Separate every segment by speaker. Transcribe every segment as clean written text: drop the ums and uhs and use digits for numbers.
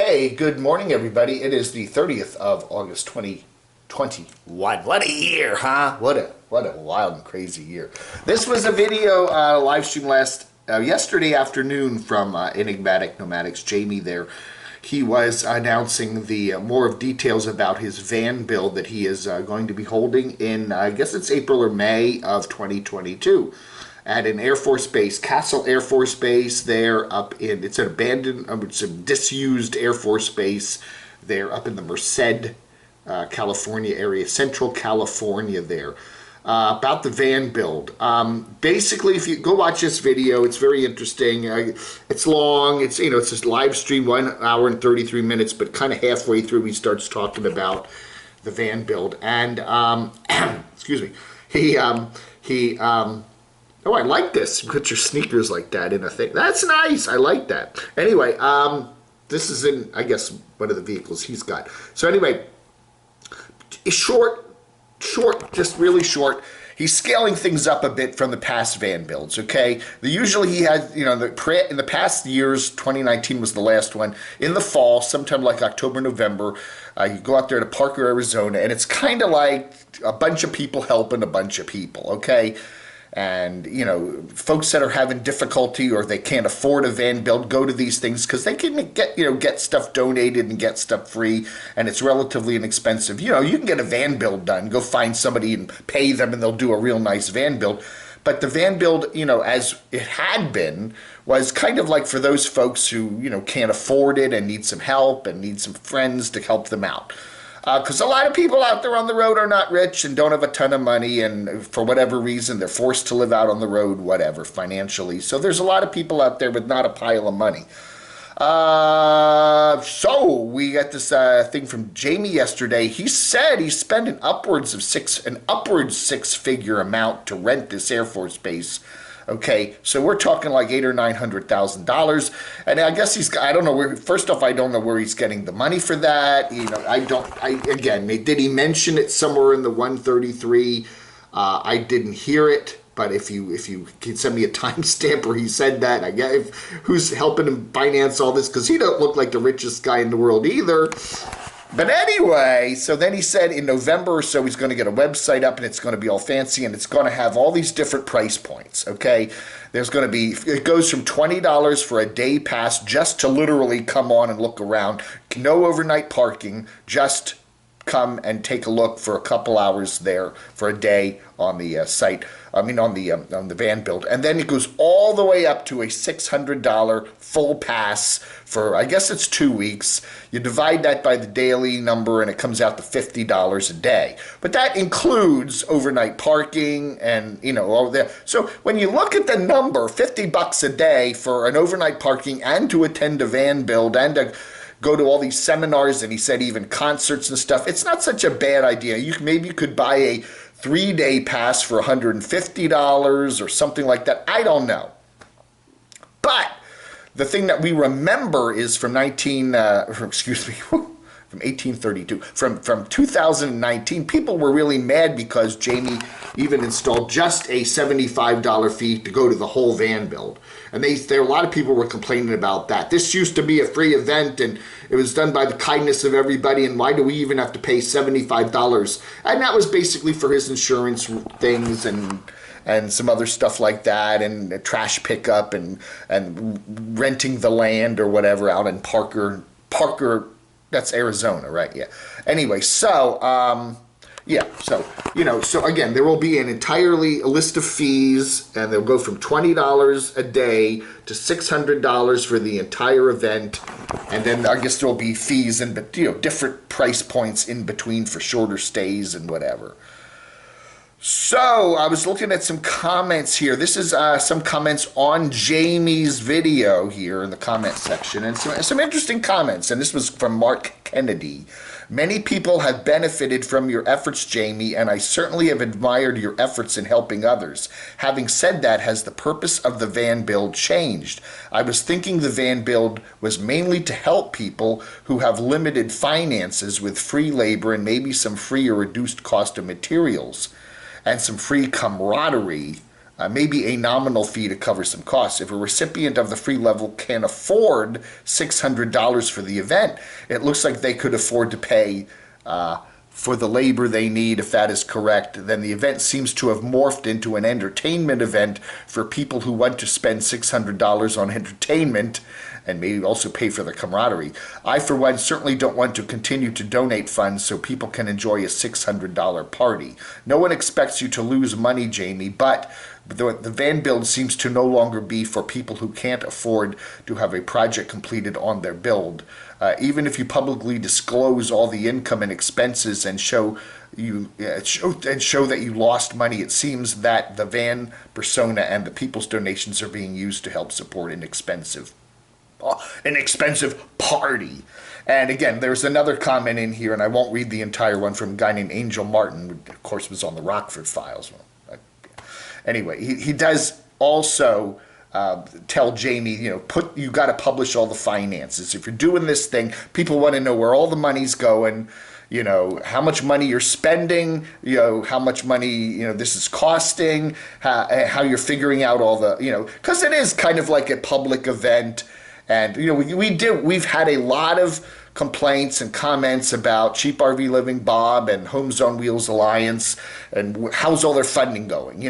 Speaker 1: Hey, good morning, everybody. It is the 30th of August, 2021. What a year, huh? What a wild and crazy year. This was a video live stream yesterday afternoon from Enigmatic Nomads. Jamie there. He was announcing the more of details about his van build that he is going to be holding in, I guess it's April or May of 2022. At an Air Force base, Castle Air Force Base there up in, it's an abandoned, it's a disused Air Force base there up in the Merced, California area, Central California there. About the van build. Basically, if you go watch this video, it's very interesting. It's long, it's it's a live stream, 1 hour and 33 minutes, but kind of halfway through he starts talking about the van build. And, excuse me, oh, I like this. You put your sneakers like that in a thing. That's nice. I like that. Anyway, this is in, I guess, one of the vehicles he's got. So anyway, short, just really short. He's scaling things up a bit from the past van builds, okay? Usually he had, in the past years, 2019 was the last one, in the fall, sometime like October, November, you go out there to Parker, Arizona, and it's kind of like a bunch of people helping a bunch of people, okay? And, folks that are having difficulty or they can't afford a van build go to these things because they can get stuff donated and get stuff free, and it's relatively inexpensive. You can get a van build done. Go find somebody and pay them and they'll do a real nice van build. But the van build, as it had been, was kind of like for those folks who, can't afford it and need some help and need some friends to help them out. Because a lot of people out there on the road are not rich and don't have a ton of money, and for whatever reason they're forced to live out on the road, whatever, financially. So there's a lot of people out there with not a pile of money. So we got this thing from Jamie yesterday. He said he spent an upwards six-figure amount to rent this Air Force base. Okay, so we're talking like $800,000 or $900,000, and I guess I don't know where. First off, I don't know where he's getting the money for that. Again, did he mention it somewhere in the 133? I didn't hear it, but if you can send me a timestamp where he said that, I guess who's helping him finance all this, because he don't look like the richest guy in the world either. But anyway, so then he said in November or so he's going to get a website up and it's going to be all fancy and it's going to have all these different price points, okay? It goes from $20 for a day pass just to literally come on and look around. No overnight parking, just come and take a look for a couple hours there for a day on the site. On the van build. And then it goes all the way up to a $600 full pass for, I guess it's 2 weeks. You divide that by the daily number and it comes out to $50 a day. But that includes overnight parking and, all that. So when you look at the number, $50 a day for an overnight parking and to attend a van build and to go to all these seminars, and he said even concerts and stuff, it's not such a bad idea. Maybe you could buy a 3-day pass for $150 or something like that. I don't know. But the thing that we remember is from 1832, from 2019, people were really mad because Jamie even installed just a $75 fee to go to the whole van build. And a lot of people were complaining about that. This used to be a free event and it was done by the kindness of everybody, and why do we even have to pay $75? And that was basically for his insurance things and some other stuff like that, and trash pickup and renting the land or whatever out in Parker, that's Arizona, right? Yeah. Anyway, so so again, there will be a list of fees, and they'll go from $20 a day to $600 for the entire event, and then I guess there'll be fees and different price points in between for shorter stays and whatever. So I was looking at some comments here. This is some comments on Jamie's video here in the comment section, and some interesting comments. And this was from Mark Kennedy. Many people have benefited from your efforts, Jamie, and I certainly have admired your efforts in helping others. Having said that, has the purpose of the van build changed? I was thinking the van build was mainly to help people who have limited finances with free labor and maybe some free or reduced cost of materials, and some free camaraderie maybe a nominal fee to cover some costs. If a recipient of the free level can afford $600 for the event, it looks like they could afford to pay for the labor they need, if that is correct. Then the event seems to have morphed into an entertainment event for people who want to spend $600 on entertainment and maybe also pay for the camaraderie. I, for one, certainly don't want to continue to donate funds so people can enjoy a $600 party. No one expects you to lose money, Jamie, but the van build seems to no longer be for people who can't afford to have a project completed on their build. Even if you publicly disclose all the income and expenses and show that you lost money, it seems that the van persona and the people's donations are being used to help support an expensive party. And again, there's another comment in here, and I won't read the entire one, from a guy named Angel Martin, who of course was on the Rockford Files. Anyway, he does also tell Jamie, you got to publish all the finances. If you're doing this thing, people want to know where all the money's going, how much money you're spending, how much money, this is costing, how you're figuring out all the, because it is kind of like a public event. And, we've had a lot of complaints and comments about Cheap RV Living Bob and Homes on Wheels Alliance and how's all their funding going.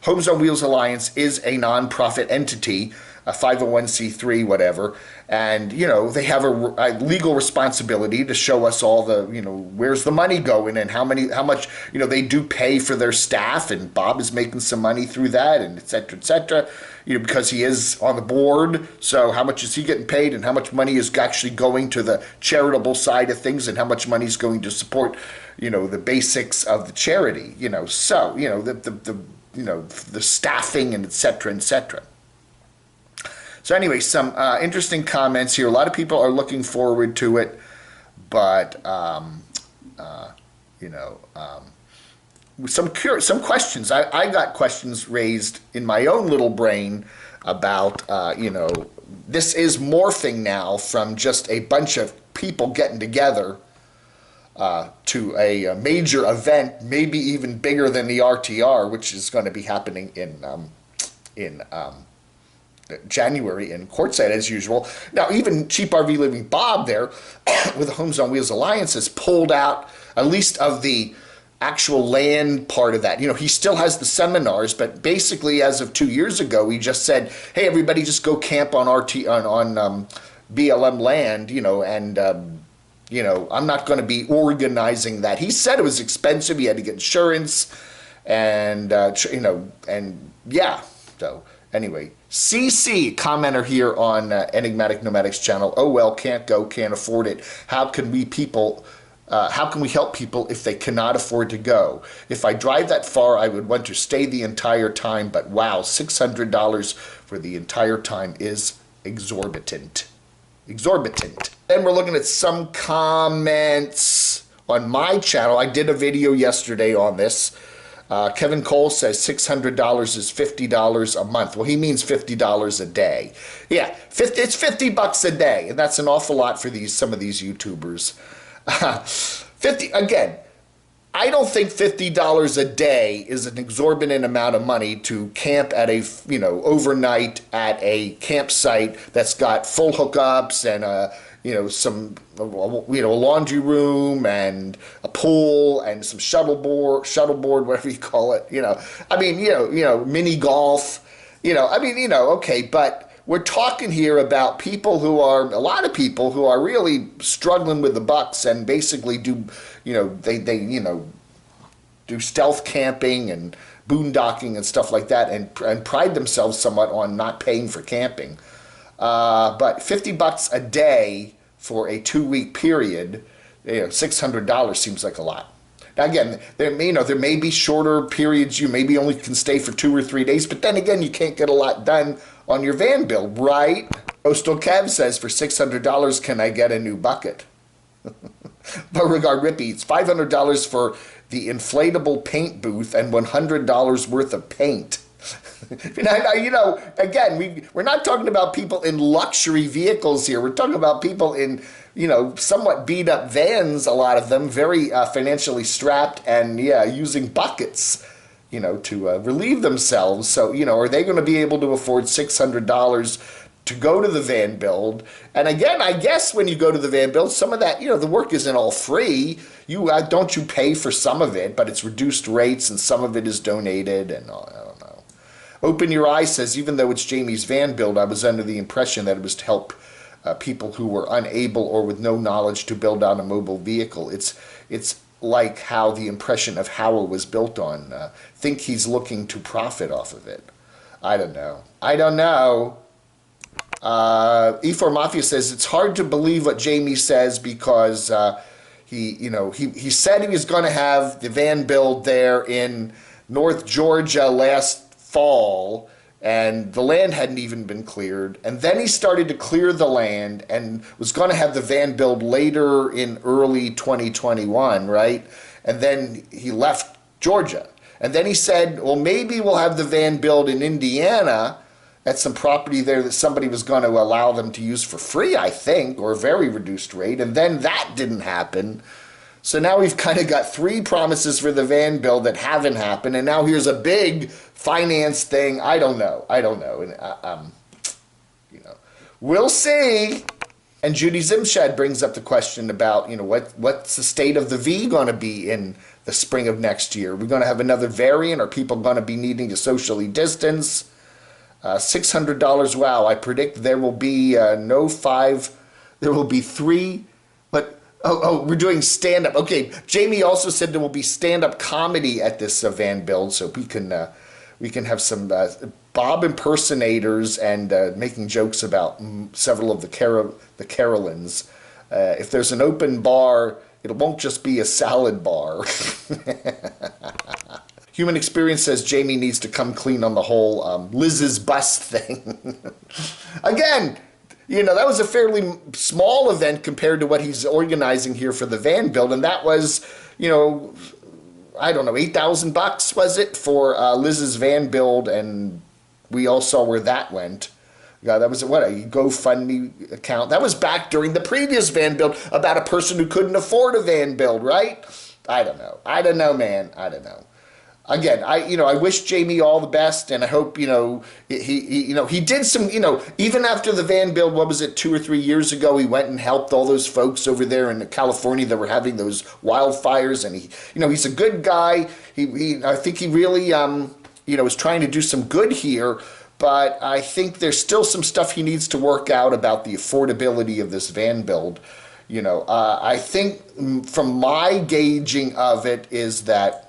Speaker 1: Homes on Wheels Alliance is a nonprofit entity, a 501c3, whatever, and they have a legal responsibility to show us all the where's the money going and how much they do pay for their staff, and Bob is making some money through that, and et cetera, because he is on the board. So how much is he getting paid, and how much money is actually going to the charitable side of things, and how much money is going to support the basics of the charity, so the staffing and et cetera. So anyway, some interesting comments here. A lot of people are looking forward to it, but some questions. I got questions raised in my own little brain about this is morphing now from just a bunch of people getting together to a major event, maybe even bigger than the RTR, which is going to be happening in January in Quartzsite as usual. Now, even Cheap RV Living Bob there with the Homes on Wheels Alliance has pulled out at least of the actual land part of that. He still has the seminars, but basically as of 2 years ago, he just said, hey, everybody just go camp on BLM land, and I'm not going to be organizing that. He said it was expensive. He had to get insurance and yeah. So anyway, CC, commenter here on Enigmatic Nomadics channel. Oh well, can't go, can't afford it. How can we help people if they cannot afford to go? If I drive that far, I would want to stay the entire time, but wow, $600 for the entire time is exorbitant. Then we're looking at some comments on my channel. I did a video yesterday on this. Kevin Cole says $600 is $50 a month. Well, he means $50 a day. Yeah, it's $50 a day, and that's an awful lot for some of these YouTubers. Again, I don't think $50 a day is an exorbitant amount of money to camp at a overnight at a campsite that's got full hookups and a laundry room and a pool and some shuttleboard, whatever you call it. Mini golf. Okay, but we're talking here about a lot of people who are really struggling with the bucks and basically do stealth camping and boondocking and stuff like that, and pride themselves somewhat on not paying for camping. But $50 a day for a 2-week period, $600 seems like a lot. Now again, there may be shorter periods. You maybe only can stay for 2 or 3 days, but then again, you can't get a lot done on your van build, right? Coastal Kev says, for $600, can I get a new bucket? Beauregard Rippy, it's $500 for the inflatable paint booth and $100 worth of paint. Again, we're not talking about people in luxury vehicles here. We're talking about people in, somewhat beat up vans, a lot of them, very financially strapped and, using buckets. to relieve themselves. So, are they going to be able to afford $600 to go to the van build? And again, I guess when you go to the van build, some of that, the work isn't all free. You don't you pay for some of it, but it's reduced rates and some of it is donated, and I don't know. Open Your Eyes says, even though it's Jamie's van build, I was under the impression that it was to help people who were unable or with no knowledge to build out a mobile vehicle. It's like how the impression of how it was built on. Think he's looking to profit off of it. I don't know. E4 Mafia says it's hard to believe what Jamie says because he said he was going to have the van build there in North Georgia last fall, and the land hadn't even been cleared. And then he started to clear the land and was going to have the van build later in early 2021, right? And then he left Georgia. And then he said, well, maybe we'll have the van build in Indiana at some property there that somebody was going to allow them to use for free, I think, or a very reduced rate. And then that didn't happen. So now we've kind of got 3 promises for the van build that haven't happened, and now here's a big finance thing. I don't know. And we'll see. And Judy Zimshad brings up the question about, what's the state of the V going to be in the spring of next year? Are we going to have another variant? Are people going to be needing to socially distance? $600. Wow, I predict there will be there will be 3. But we're doing stand-up. Okay, Jamie also said there will be stand-up comedy at this van build, so we can have some Bob impersonators and making jokes about several of the Carolines. If there's an open bar, it won't just be a salad bar. Human Experience says Jamie needs to come clean on the whole Liz's bust thing. Again, that was a fairly small event compared to what he's organizing here for the van build, and that was, I don't know, $8,000 was it for Liz's van build, and we all saw where that went. Yeah, that was a GoFundMe account. That was back during the previous van build about a person who couldn't afford a van build, right? I don't know, man. I don't know. Again, I wish Jamie all the best, and I hope, he did some, even after the van build, what was it, 2 or 3 years ago, he went and helped all those folks over there in California that were having those wildfires, and he's a good guy. I think he really, is trying to do some good here, but I think there's still some stuff he needs to work out about the affordability of this van build. I think from my gauging of it is that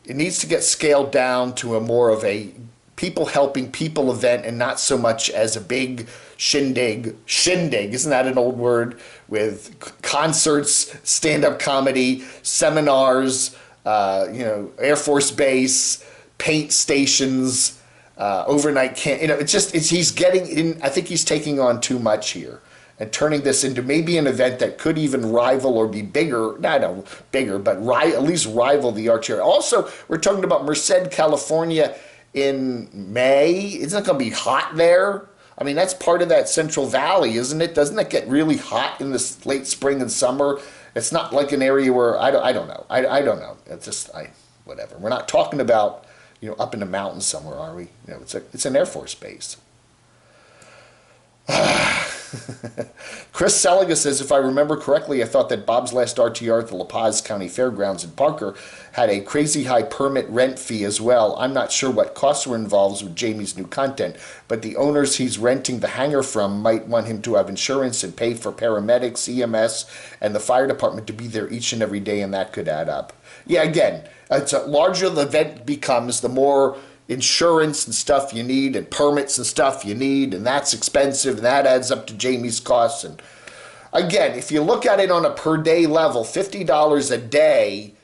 Speaker 1: it needs to get scaled down to a more of a people helping people event, and not so much as a big shindig, isn't that an old word, with concerts, stand-up comedy, seminars, Air Force Base, paint stations, overnight camp. He's getting in. I think he's taking on too much here, and turning this into maybe an event that could even rival or be bigger, but at least rival the Arch Area. Also, we're talking about Merced, California in May. Isn't it going to be hot there? I mean, that's part of that Central Valley, isn't it? Doesn't it get really hot in this late spring and summer? It's not like an area where, I don't know. I don't know. It's just, whatever. We're not talking about, up in the mountains somewhere, are we? It's an Air Force base. Chris Seliga says, if I remember correctly, I thought that Bob's last RTR at the La Paz County Fairgrounds in Parker had a crazy high permit rent fee as well. I'm not sure what costs were involved with Jamie's new content, but the owners he's renting the hangar from might want him to have insurance and pay for paramedics, EMS, and the fire department to be there each and every day, and that could add up. Yeah, again, it's a larger the event becomes, the more insurance and stuff you need, and permits and stuff you need, and that's expensive, and that adds up to Jamie's costs. And again, if you look at it on a per day level, $50 a day,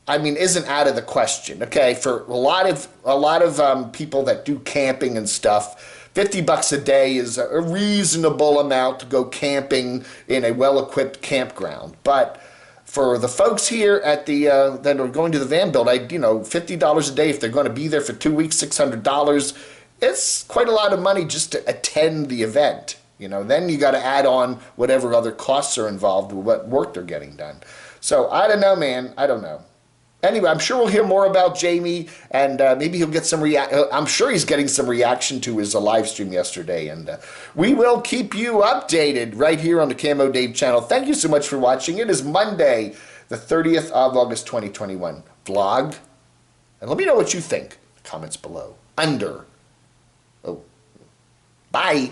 Speaker 1: isn't out of the question. Okay, for a lot of people that do camping and stuff, $50 a day is a reasonable amount to go camping in a well-equipped campground. But for the folks here at the that are going to the van build, $50 a day if they're going to be there for 2 weeks, $600. It's quite a lot of money just to attend the event. Then you got to add on whatever other costs are involved with what work they're getting done. So I don't know, man. I don't know. Anyway, I'm sure we'll hear more about Jamie, and maybe he'll get some I'm sure he's getting some reaction to his live stream yesterday, and we will keep you updated right here on the Camo Dave channel. Thank you so much for watching. It is Monday, the 30th of August, 2021. Vlog, and let me know what you think. Comments below. Under. Oh, bye.